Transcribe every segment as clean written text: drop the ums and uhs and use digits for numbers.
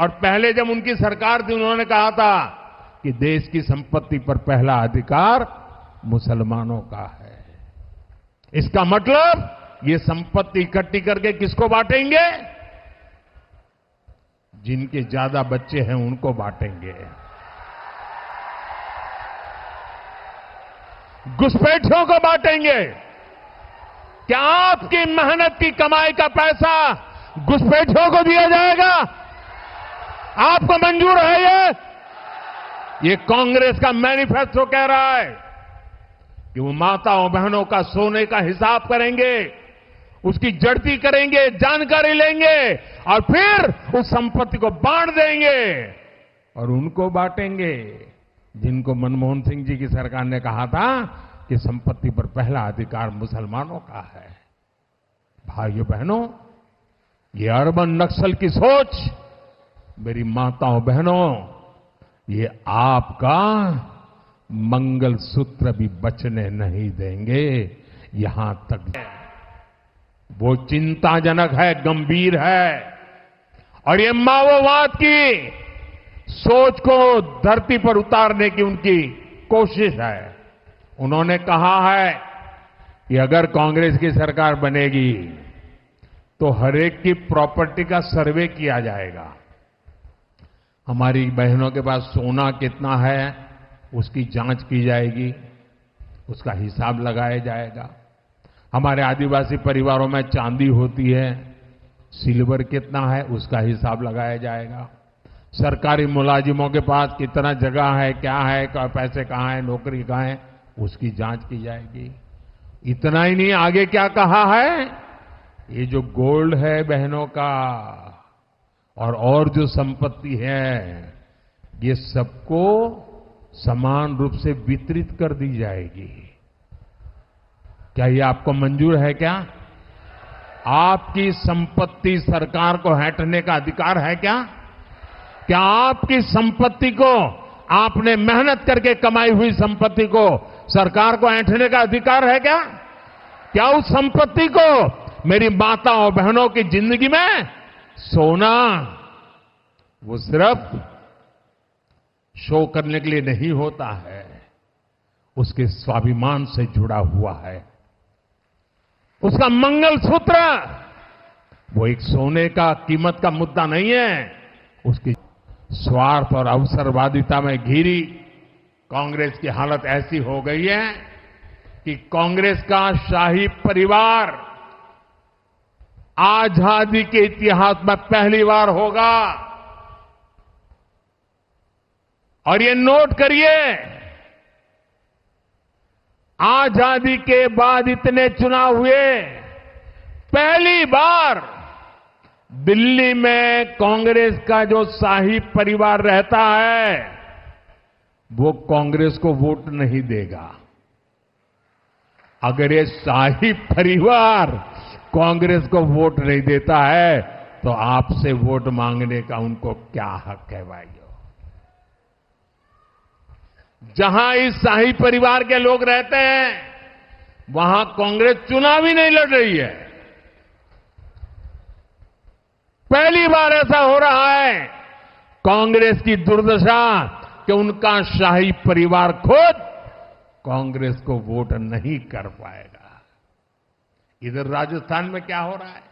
और पहले जब उनकी सरकार थी उन्होंने कहा था कि देश की संपत्ति पर पहला अधिकार मुसलमानों का है। इसका मतलब ये संपत्ति इकट्ठी करके किसको बांटेंगे? जिनके ज्यादा बच्चे हैं उनको बांटेंगे। घुसपैठियों को बांटेंगे। क्या आपकी मेहनत की कमाई का पैसा घुसपैठियों को दिया जाएगा? आपको मंजूर है ये कांग्रेस का मैनिफेस्टो कह रहा है कि वो माताओं बहनों का सोने का हिसाब करेंगे, उसकी जड़ती करेंगे, जानकारी लेंगे और फिर उस संपत्ति को बांट देंगे और उनको बांटेंगे जिनको मनमोहन सिंह जी की सरकार ने कहा था कि संपत्ति पर पहला अधिकार मुसलमानों का है। भाइयों बहनों, ये अर्बन नक्सल की सोच, मेरी माताओं बहनों, ये आपका मंगलसूत्र भी बचने नहीं देंगे। यहां तक वो चिंताजनक है, गंभीर है और ये माओवाद की सोच को धरती पर उतारने की उनकी कोशिश है। उन्होंने कहा है कि अगर कांग्रेस की सरकार बनेगी तो हर एक की प्रॉपर्टी का सर्वे किया जाएगा। हमारी बहनों के पास सोना कितना है उसकी जांच की जाएगी, उसका हिसाब लगाया जाएगा। हमारे आदिवासी परिवारों में चांदी होती है, सिल्वर कितना है उसका हिसाब लगाया जाएगा। सरकारी मुलाजिमों के पास कितना जगह है, क्या है, पैसे कहां है, नौकरी कहां है, उसकी जांच की जाएगी। इतना ही नहीं, आगे क्या कहा है, ये जो गोल्ड है बहनों का और जो संपत्ति है ये सबको समान रूप से वितरित कर दी जाएगी। क्या ये आपको मंजूर है? क्या आपकी संपत्ति सरकार को हटने का अधिकार है? क्या आपकी संपत्ति को, आपने मेहनत करके कमाई हुई संपत्ति को सरकार को ऐंठने का अधिकार है? क्या उस संपत्ति को मेरी माताओं बहनों की जिंदगी में सोना वो सिर्फ शो करने के लिए नहीं होता है, उसके स्वाभिमान से जुड़ा हुआ है। उसका मंगलसूत्र वो एक सोने का कीमत का मुद्दा नहीं है, उसकी स्वार्थ और अवसरवादिता में घिरी कांग्रेस की हालत ऐसी हो गई है कि कांग्रेस का शाही परिवार आजादी के इतिहास में पहली बार होगा। और ये नोट करिए, आजादी के बाद इतने चुनाव हुए, पहली बार दिल्ली में कांग्रेस का जो शाही परिवार रहता है वो कांग्रेस को वोट नहीं देगा। अगर ये शाही परिवार कांग्रेस को वोट नहीं देता है तो आपसे वोट मांगने का उनको क्या हक है भाइयों? जहां इस शाही परिवार के लोग रहते हैं वहां कांग्रेस चुनाव ही नहीं लड़ रही है। पहली बार ऐसा हो रहा है कांग्रेस की दुर्दशा कि उनका शाही परिवार खुद कांग्रेस को वोट नहीं कर पाएगा। इधर राजस्थान में क्या हो रहा है,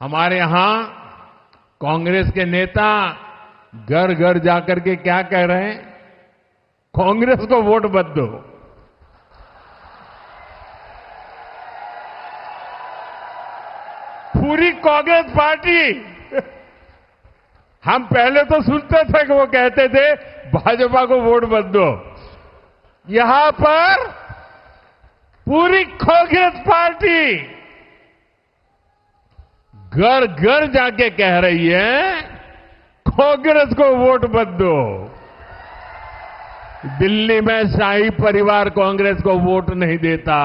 हमारे यहां कांग्रेस के नेता घर घर जाकर के क्या कह रहे हैं, कांग्रेस को वोट मत दो। पूरी कांग्रेस पार्टी, हम पहले तो सुनते थे कि वो कहते थे भाजपा को वोट मत दो, यहां पर पूरी कांग्रेस पार्टी घर घर जाके कह रही है कांग्रेस को वोट मत दो। दिल्ली में शाही परिवार कांग्रेस को वोट नहीं देता,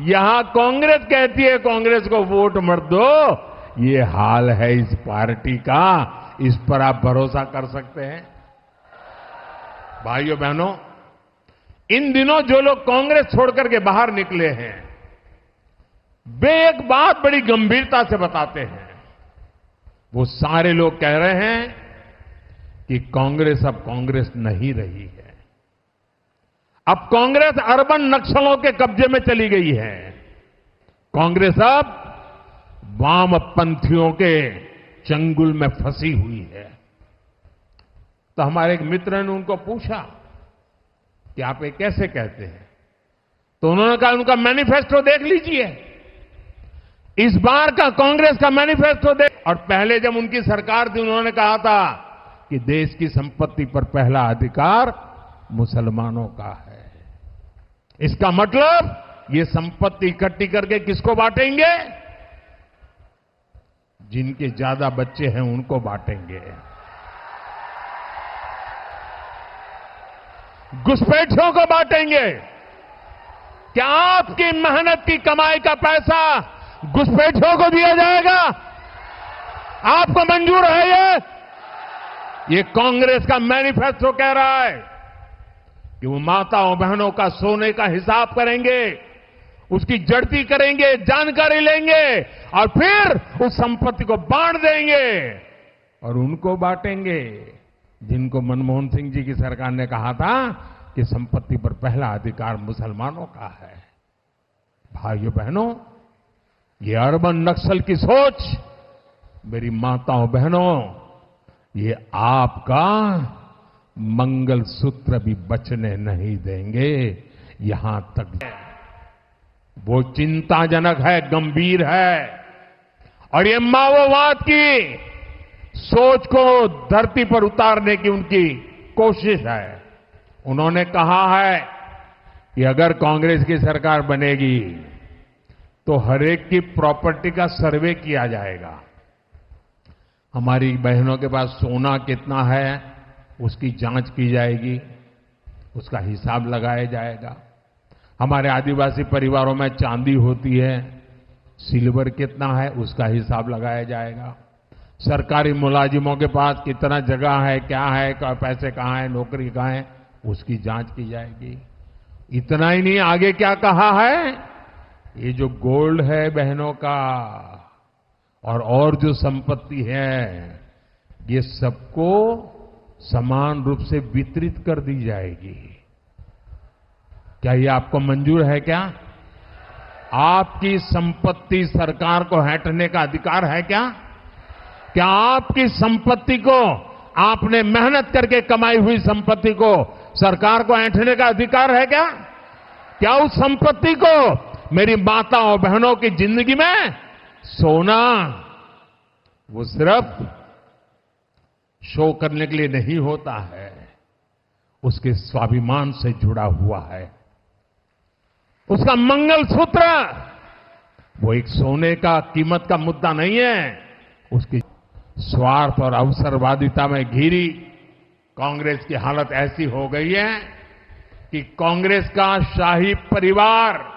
यहां कांग्रेस कहती है कांग्रेस को वोट मत दो। ये हाल है इस पार्टी का, इस पर आप भरोसा कर सकते हैं? भाइयों बहनों, इन दिनों जो लोग कांग्रेस छोड़कर के बाहर निकले हैं वे एक बात बड़ी गंभीरता से बताते हैं वो सारे लोग कह रहे हैं कि कांग्रेस अब कांग्रेस नहीं रही है। अब कांग्रेस अर्बन नक्सलों के कब्जे में चली गई है। कांग्रेस अब वामपंथियों के चंगुल में फंसी हुई है। तो हमारे एक मित्र ने उनको पूछा कि आप ये कैसे कहते हैं? तो उन्होंने कहा उनका मैनिफेस्टो देख लीजिए, इस बार का कांग्रेस का मैनिफेस्टो देख। और पहले जब उनकी सरकार थी उन्होंने कहा था कि देश की संपत्ति पर पहला अधिकार मुसलमानों का है। इसका मतलब ये संपत्ति इकट्ठी करके किसको बांटेंगे? जिनके ज्यादा बच्चे हैं उनको बांटेंगे। घुसपैठियों को बांटेंगे। क्या आपकी मेहनत की कमाई का पैसा घुसपैठियों को दिया जाएगा? आपको मंजूर है ये कांग्रेस का मैनिफेस्टो कह रहा है कि वो माताओं बहनों का सोने का हिसाब करेंगे, उसकी जड़ती करेंगे, जानकारी लेंगे और फिर उस संपत्ति को बांट देंगे। और उनको बांटेंगे जिनको मनमोहन सिंह जी की सरकार ने कहा था कि संपत्ति पर पहला अधिकार मुसलमानों का है। भाइयों बहनों, ये अर्बन नक्सल की सोच, मेरी माताओं बहनों, ये आपका मंगलसूत्र भी बचने नहीं देंगे। यहां तक वो चिंताजनक है, गंभीर है। और ये माओवाद की सोच को धरती पर उतारने की उनकी कोशिश है। उन्होंने कहा है कि अगर कांग्रेस की सरकार बनेगी तो हरेक की प्रॉपर्टी का सर्वे किया जाएगा। हमारी बहनों के पास सोना कितना है उसकी जांच की जाएगी, उसका हिसाब लगाया जाएगा। हमारे आदिवासी परिवारों में चांदी होती है, सिल्वर कितना है उसका हिसाब लगाया जाएगा। सरकारी मुलाजिमों के पास कितना जगह है, क्या है, पैसे कहां है, नौकरी कहां है, उसकी जांच की जाएगी। इतना ही नहीं, आगे क्या कहा है, ये जो गोल्ड है बहनों का और जो संपत्ति है, ये सबको समान रूप से वितरित कर दी जाएगी। क्या ये आपको मंजूर है? क्या आपकी संपत्ति सरकार को हटने का अधिकार है? क्या आपकी संपत्ति को, आपने मेहनत करके कमाई हुई संपत्ति को सरकार को ऐंठने का अधिकार है? क्या उस संपत्ति को मेरी माताओं बहनों की जिंदगी में सोना वो सिर्फ शो करने के लिए नहीं होता है, उसके स्वाभिमान से जुड़ा हुआ है। उसका मंगलसूत्र वो एक सोने का कीमत का मुद्दा नहीं है, उसकी स्वार्थ और अवसरवादिता में घिरी कांग्रेस की हालत ऐसी हो गई है कि कांग्रेस का शाही परिवार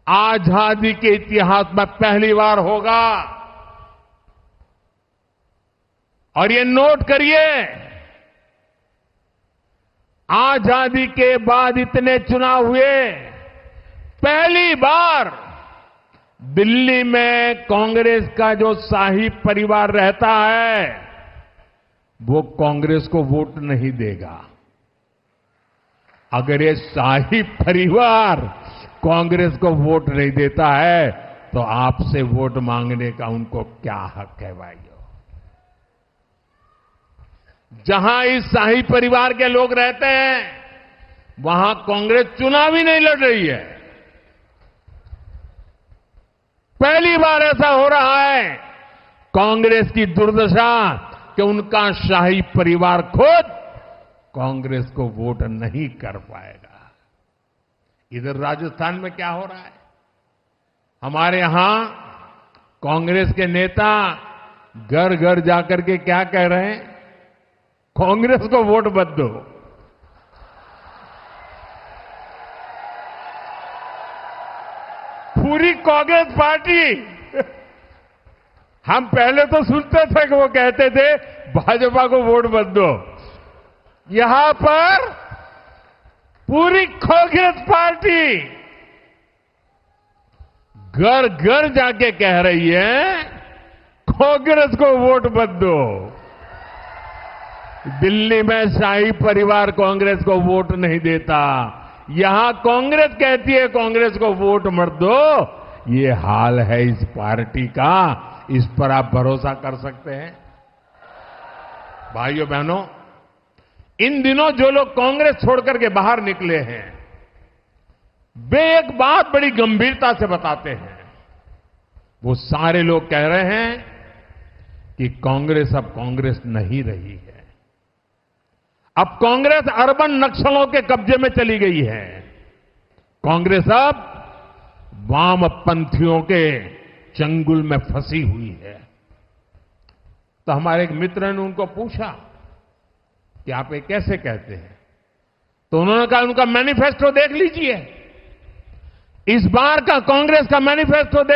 आजादी के इतिहास में पहली बार होगा। और ये नोट करिए, आजादी के बाद इतने चुनाव हुए, पहली बार दिल्ली में कांग्रेस का जो शाही परिवार रहता है वो कांग्रेस को वोट नहीं देगा। अगर ये शाही परिवार कांग्रेस को वोट नहीं देता है तो आपसे वोट मांगने का उनको क्या हक है भाइयों? जहां इस शाही परिवार के लोग रहते हैं वहां कांग्रेस चुनाव ही नहीं लड़ रही है। पहली बार ऐसा हो रहा है। कांग्रेस की दुर्दशा कि उनका शाही परिवार खुद कांग्रेस को वोट नहीं कर पाएगा। इधर राजस्थान में क्या हो रहा है, हमारे यहां कांग्रेस के नेता घर घर जाकर के क्या कह रहे हैं, कांग्रेस को वोट मत दो। पूरी कांग्रेस पार्टी, हम पहले तो सुनते थे कि वो कहते थे भाजपा को वोट मत दो। यहां पर पूरी कांग्रेस पार्टी घर घर जाके कह रही है कांग्रेस को वोट मत दो। दिल्ली में शाही परिवार कांग्रेस को वोट नहीं देता। यहां कांग्रेस कहती है कांग्रेस को वोट मत दो। ये हाल है इस पार्टी का, इस पर आप भरोसा कर सकते हैं। भाइयों बहनों, इन दिनों जो लोग कांग्रेस छोड़कर के बाहर निकले हैं, वे एक बात बड़ी गंभीरता से बताते हैं। वो सारे लोग कह रहे हैं कि कांग्रेस अब कांग्रेस नहीं रही है। अब कांग्रेस अर्बन नक्सलों के कब्जे में चली गई है। कांग्रेस अब वामपंथियों के चंगुल में फंसी हुई है। तो हमारे एक मित्र ने उनको पूछा कि आप ये कैसे कहते हैं? तो उन्होंने कहा उनका मैनिफेस्टो देख लीजिए। इस बार का कांग्रेस का मैनिफेस्टो